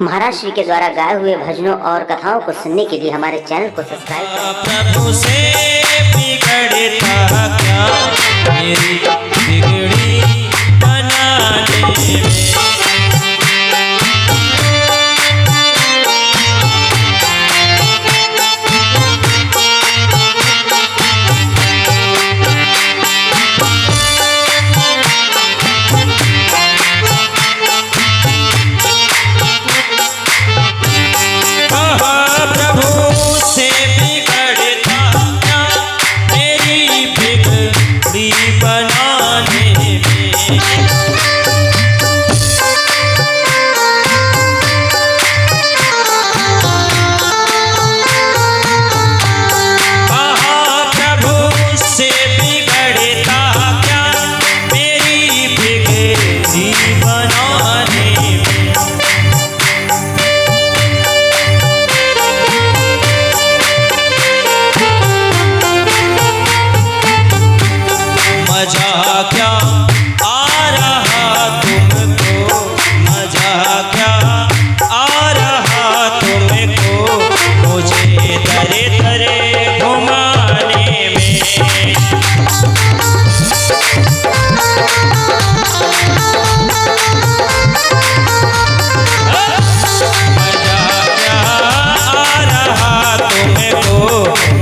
महाराज श्री के द्वारा गाए हुए भजनों और कथाओं को सुनने के लिए हमारे चैनल को सब्सक्राइब करें। प्रभु से बिगड़ता क्या मेरी बिगड़ी बनाने में।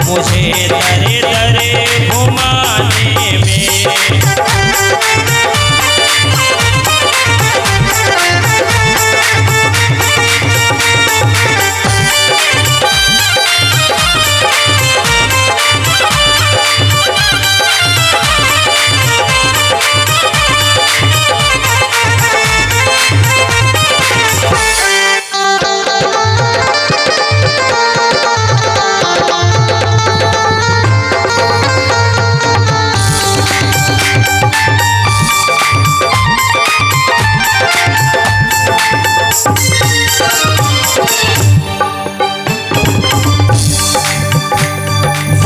मुझे दरे दरे घुमाने में।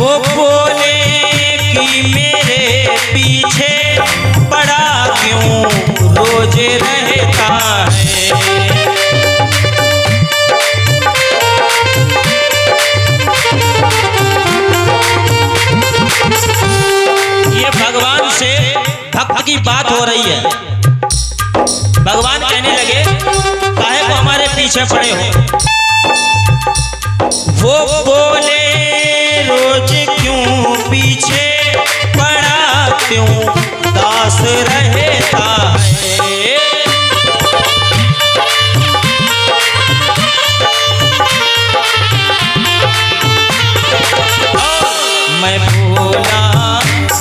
वो बोले कि मेरे पीछे पड़ा क्यों रोज रहता है। ये भगवान से भक्त की बात हो रही है। भगवान कहने लगे काहे को हमारे पीछे पड़े हो। वो बोले रोज क्यों पीछे पड़ा क्यों दास रहता है। मैं बोला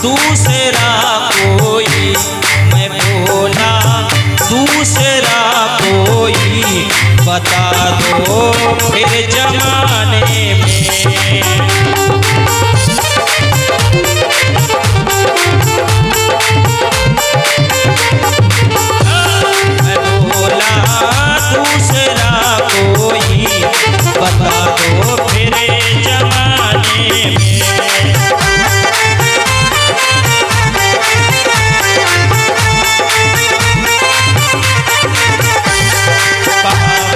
दूसरा कोई, मैं बोला दूसरा कोई बता दो फिर जमाने में। मैं बोला दूसरा कोई बता दो फिर जमाने में।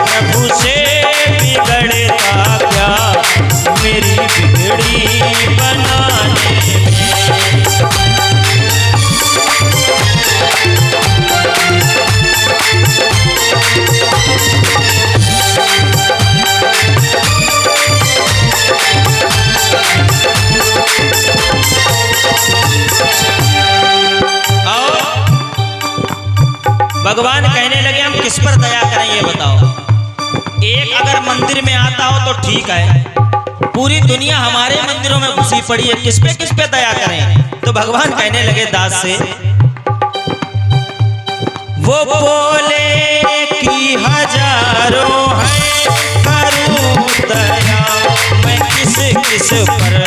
प्रभु से बिगड़ता क्या मेरी बिगड़ी बनाने में। भगवान कहने लगे हम किस पर दया करें ये बताओ। एक अगर मंदिर में आता हो तो ठीक है, पूरी दुनिया हमारे मंदिरों में घुसी पड़ी है, किस पे दया करें। तो भगवान कहने लगे दास से, वो बोले कि हजारों हैं करूं दया मैं किस किस पर।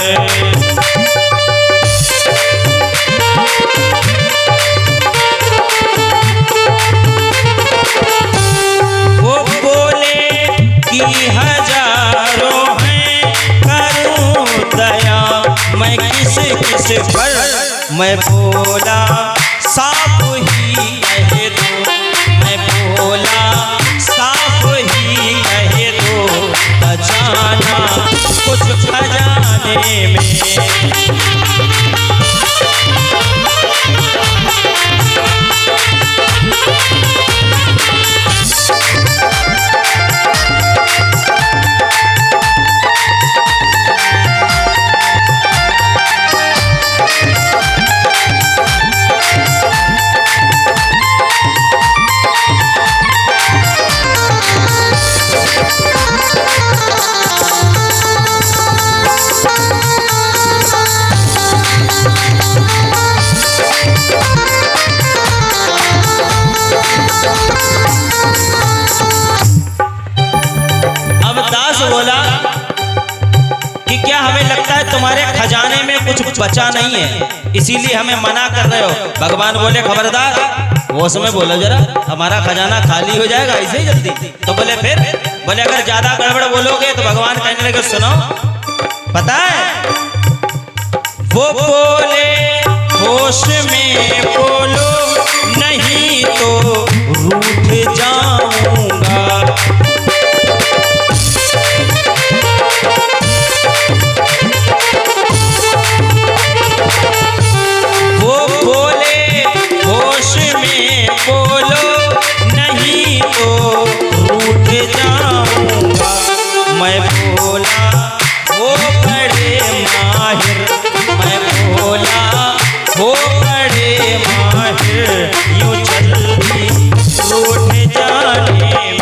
हजारों हैं करूं दया मैं किस किस पर। मैं बोला साफ ही कह दो, मैं बोला साफ ही क्या हमें लगता है तुम्हारे खजाने में कुछ बचा नहीं है, इसीलिए हमें मना कर रहे हो? भगवान बोले खबरदार, वो समय बोलो जरा, हमारा खजाना खाली हो जाएगा ऐसे ही जल्दी। तो बोले फिर? बोले अगर ज्यादा गड़बड़ बोलोगे तो भगवान कहने लगे सुनो, पता है वो बोले होश में बोलो नहीं तो रूठ जाऊंगा। वो बोले होश में बोलो नहीं तो रूठ जाऊंगा। मैं बोला वो बड़े माहिर, मैं बोला वो बड़े माहिर, यूं जल्दी रूठ जाने में।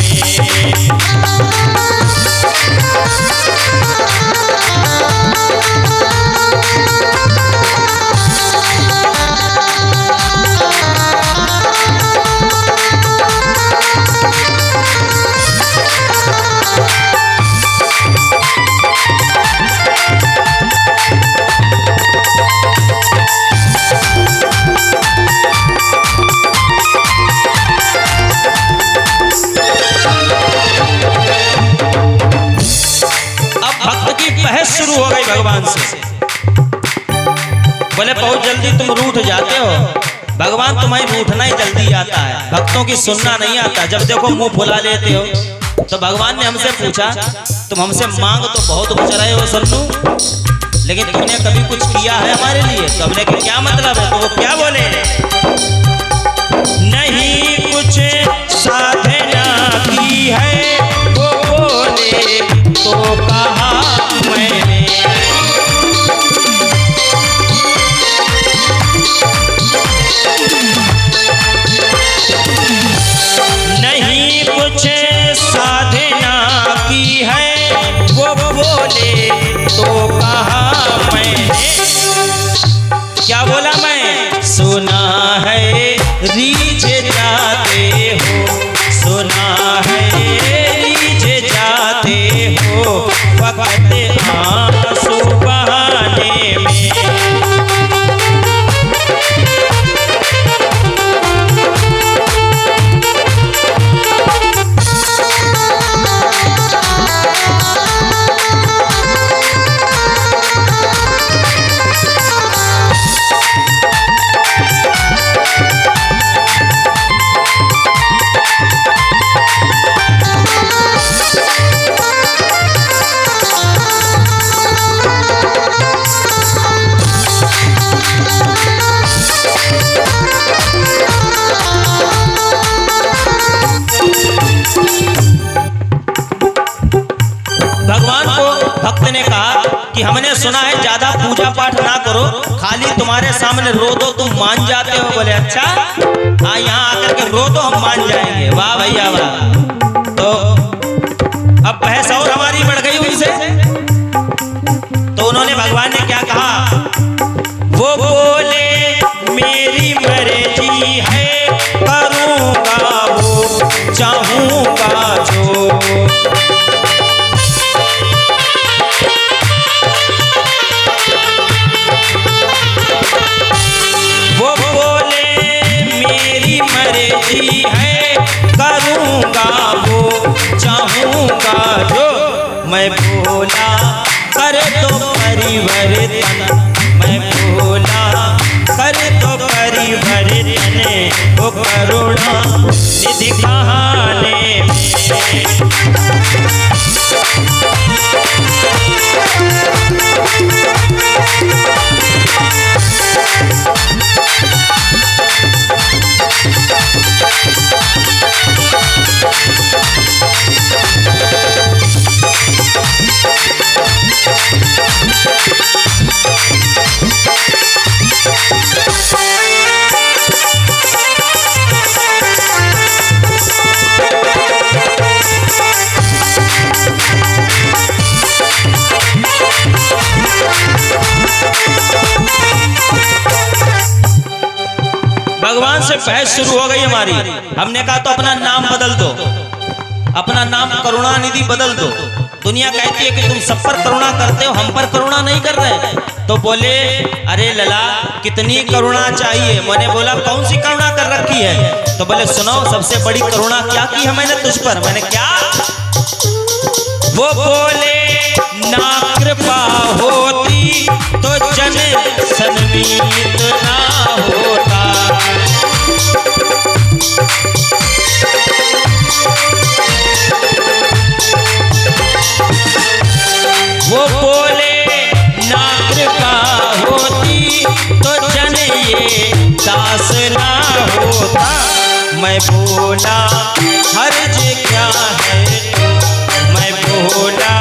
शुरू हो गई भगवान से। बोले बहुत जल्दी तुम रूठ जाते हो, भगवान तुम्हें रूठना ही जल्दी आता है, भक्तों की सुनना नहीं आता। जब देखो मुंह फुला लेते हो। तो भगवान ने हमसे पूछा तुम हमसे मांग तो बहुत कुछ रहे हो सन्नू, लेकिन तुमने कभी कुछ किया है हमारे लिए? तो हमने कि क्या मतलब है? तो वो क्या बोले, नहीं कुछ साधना की है, वो बोले तो कहा मैंने। नहीं कुछ साधना की है, वो बोले तो कहा मैंने। क्या बोला मैं? सुना है रीझ जाते हो, सुना है रीझ जाते हो, वक्त आंसू बहाने में। भगवान को भक्त ने कहा कि हमने सुना है ज्यादा पूजा पाठ ना करो, खाली तुम्हारे सामने रो दो तुम मान जाते हो। बोले अच्छा, हाँ यहाँ आकर के रो दो हम मान जाएंगे। वाह भैया वाह। तो अब बहस और हमारी बढ़ गई उनसे। तो उन्होंने भगवान ने क्या कहा, वो बोले मेरी मर्जी है, करूँगा वो चाहूँगा जो। वो बोले मेरी मर्जी है, करूँगा वो चाहूँगा जो। मैं बोला कर दो परिवर्तन, मैं बोला कर दो परिवर्तन, वो करुणा निधि कहाने में। भगवान से बहस शुरू हो गई हमारी। हमने कहा तो अपना नाम बदल दो, अपना नाम करुणानिधि बदल दो। दुनिया कहती है कि तुम सब पर करुणा करते हो, हम पर करुणा नहीं कर रहे। तो बोले अरे लला कितनी करुणा चाहिए। मैंने बोला कौन सी करुणा कर रखी है? तो बोले सुनो सबसे बड़ी करुणा क्या की है मैंने तुझ पर। मैंने क्या? वो बोले ना कृपा होती तो जन सन्मीत ना होता। वो बोले ना कृपा होती तो जन ये दास ना होता। मैं बोला हर्ज क्या है, मैं बोला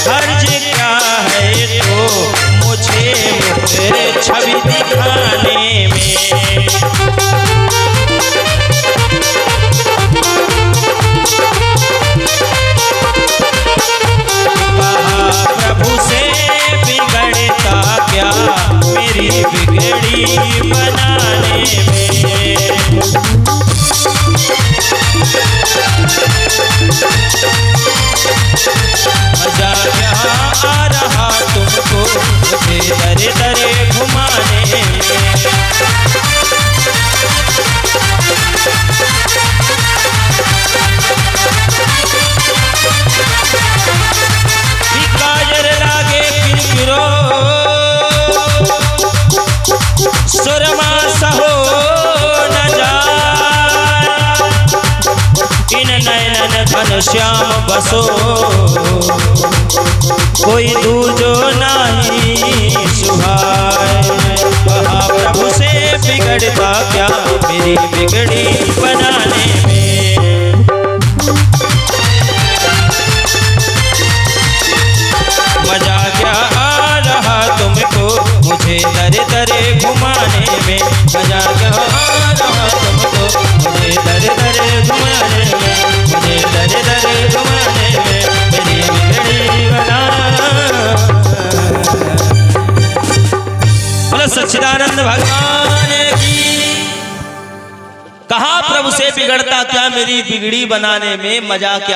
हर्ज क्या है तो मुझे मुझे छवि दिखाने में। मेरी बिगड़ी बनाने में। मजा यहाँ आ रहा तुमको मुझे दरे दरे घुमाने में। काजर लागे किरकिरो सुरमा सहो न जाए, इन नयनन घन श्याम बसो कोई दूजो नहीं सुहाए। महाप्रभु से बिगड़ता क्या मेरी बिगड़ी बनाने में। मजा क्या आ रहा तुमको मुझे दरे दरे घुमाने में। मजा क्या आ रहा तुमको मुझे दरे दरे घुमाने में। मुझे दरे दरे घुमाने में मेरी बिगड़ी बना। बोलो सच्चिदानंद भगवान की। कहा प्रभु से बिगड़ता क्या मेरी बिगड़ी बनाने में। मजा क्या